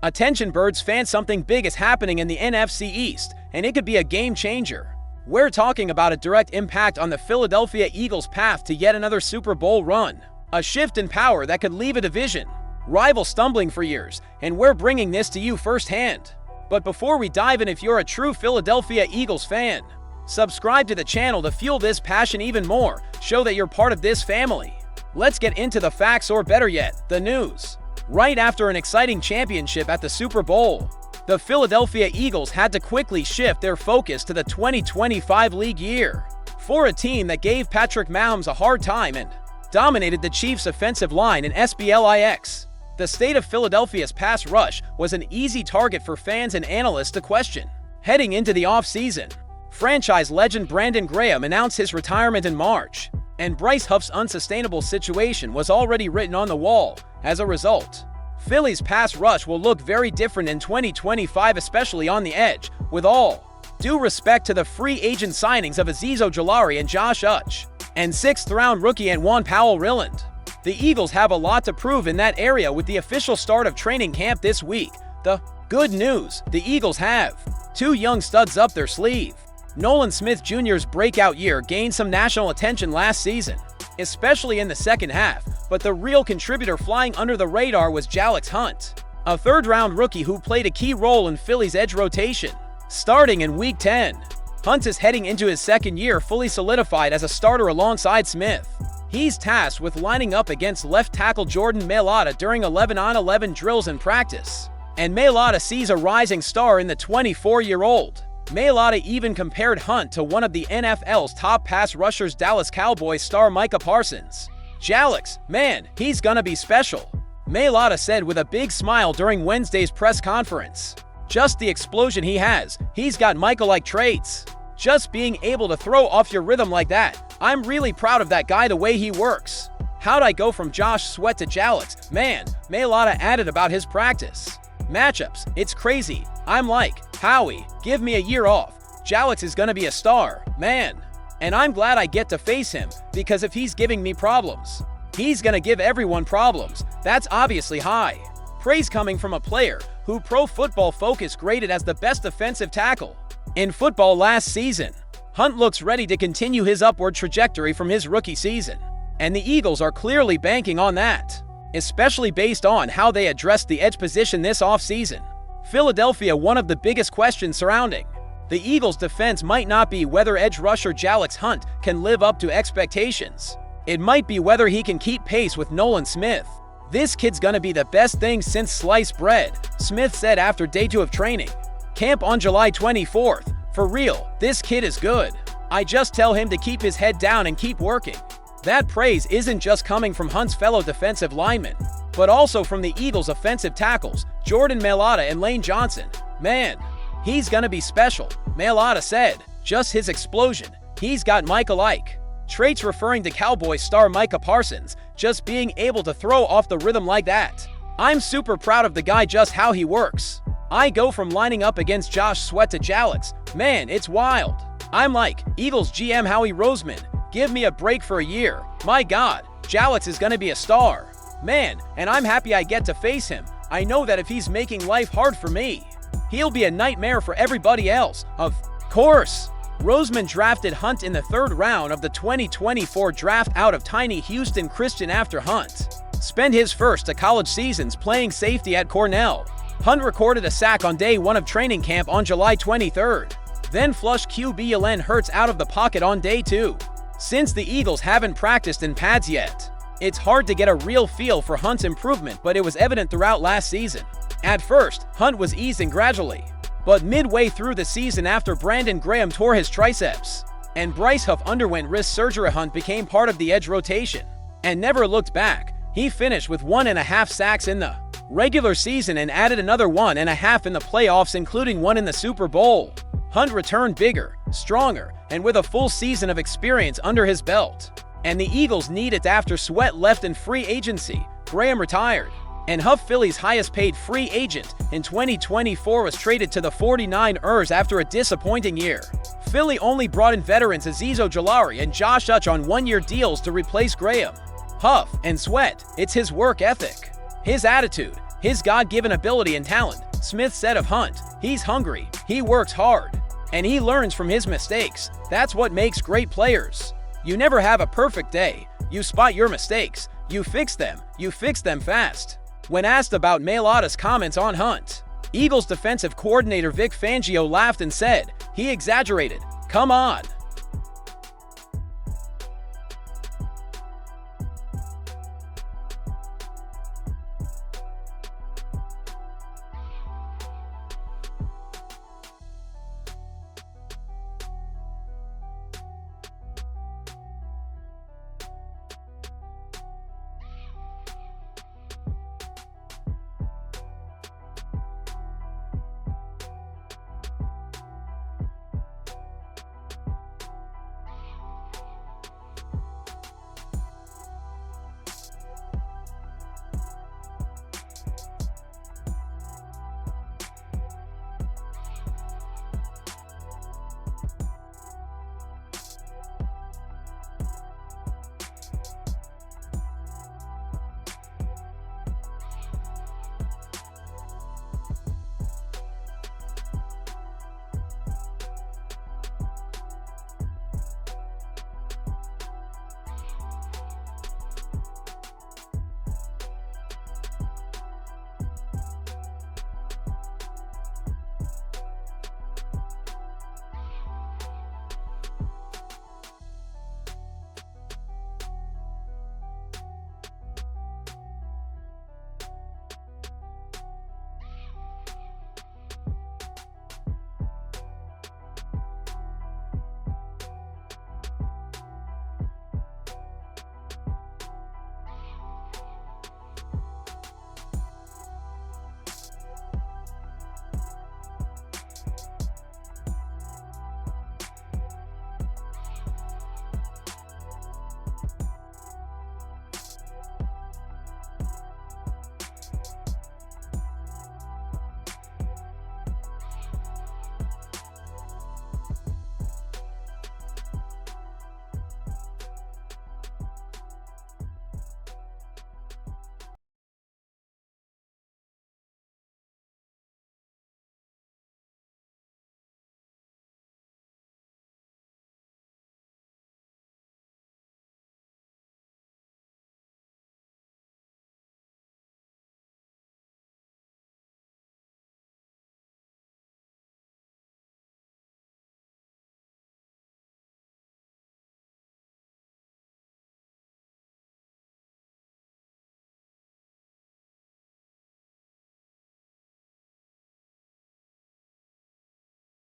Attention Birds fans, something big is happening in the NFC East, and it could be a game changer. We're talking about a direct impact on the Philadelphia Eagles' path to yet another Super Bowl run. A shift in power that could leave a division rival stumbling for years, and we're bringing this to you firsthand. But before we dive in, if you're a true Philadelphia Eagles fan, subscribe to the channel to fuel this passion even more. Show that you're part of this family. Let's get into the facts, or better yet, the news. Right after an exciting championship at the Super Bowl, the Philadelphia Eagles had to quickly shift their focus to the 2025 league year. For a team that gave Patrick Mahomes a hard time and dominated the Chiefs' offensive line in SBLIX, the state of Philadelphia's pass rush was an easy target for fans and analysts to question. Heading into the offseason, franchise legend Brandon Graham announced his retirement in March, and Bryce Huff's unsustainable situation was already written on the wall. As a result, Philly's pass rush will look very different in 2025, especially on the edge. With all due respect to the free agent signings of Azeez Ojulari and Josh Uch, and 6th-round rookie Antwan Powell-Ryland, the Eagles have a lot to prove in that area with the official start of training camp this week. The good news: the Eagles have 2 young studs up their sleeve. Nolan Smith Jr.'s breakout year gained some national attention last season, especially in the second half, but the real contributor flying under the radar was Jalyx Hunt, a 3rd-round rookie who played a key role in Philly's edge rotation. Starting in Week 10, Hunt is heading into his second year fully solidified as a starter alongside Smith. He's tasked with lining up against left tackle Jordan Mailata during 11-on-11 drills in practice, and Mailata sees a rising star in the 24-year-old. Mailata even compared Hunt to one of the NFL's top pass rushers, Dallas Cowboys star Micah Parsons. "Jalyx, man, he's gonna be special," Mailata said with a big smile during Wednesday's press conference. "Just the explosion he has. He's got Micah-like traits. Just being able to throw off your rhythm like that. I'm really proud of that guy, the way he works. How'd I go from Josh Sweat to Jalyx? Man," Mailata added about his practice matchups. "It's crazy. I'm like, Howie, give me a year off. Jalyx is gonna be a star, man. And I'm glad I get to face him, because if he's giving me problems, he's gonna give everyone problems." That's obviously high praise coming from a player who Pro Football Focus graded as the best defensive tackle in football last season. Hunt looks ready to continue his upward trajectory from his rookie season, and the Eagles are clearly banking on that, especially based on how they addressed the edge position this offseason. Philadelphia, one of the biggest questions surrounding the Eagles' defense might not be whether edge rusher Jalyx Hunt can live up to expectations. It might be whether he can keep pace with Nolan Smith. "This kid's gonna be the best thing since sliced bread," Smith said after day 2 of training camp on July 24th. "For real, this kid is good. I just tell him to keep his head down and keep working." That praise isn't just coming from Hunt's fellow defensive linemen, but also from the Eagles' offensive tackles, Jordan Mailata and Lane Johnson. "Man, he's gonna be special," Mailata said. "Just his explosion. He's got Micah-like traits," referring to Cowboys star Micah Parsons, "just being able to throw off the rhythm like that. I'm super proud of the guy, just how he works. I go from lining up against Josh Sweat to Jalyx. Man, it's wild. I'm like, Eagles GM Howie Roseman, give me a break for a year. My God, Jalyx is gonna be a star. Man, and I'm happy I get to face him. I know that if he's making life hard for me, he'll be a nightmare for everybody else." Of course, Roseman drafted Hunt in the 3rd round of the 2024 draft out of tiny Houston Christian after Hunt spent his first 2 college seasons playing safety at Cornell. Hunt recorded a sack on day 1 of training camp on July 23rd, then flushed QB Jalen Hurts out of the pocket on day 2. Since the Eagles haven't practiced in pads yet, it's hard to get a real feel for Hunt's improvement, but it was evident throughout last season. At first, Hunt was easing gradually, but midway through the season, after Brandon Graham tore his triceps and Bryce Huff underwent wrist surgery, Hunt became part of the edge rotation and never looked back. He finished with 1.5 sacks in the regular season and added another 1.5 in the playoffs, including 1 in the Super Bowl. Hunt returned bigger, stronger, and with a full season of experience under his belt. And the Eagles need it after Sweat left in free agency, Graham retired, and Huff, Philly's highest-paid free agent in 2024, was traded to the 49ers after a disappointing year. Philly only brought in veterans Azeez Ojulari and Josh Uch on 1-year deals to replace Graham. Huff and Sweat, it's his work ethic, his attitude, his God-given ability and talent. Smith said of Hunt, "He's hungry, he works hard, and he learns from his mistakes. That's what makes great players. You never have a perfect day. You spot your mistakes, you fix them fast." When asked about Mailata's comments on Hunt, Eagles defensive coordinator Vic Fangio laughed and said, "He exaggerated. Come on.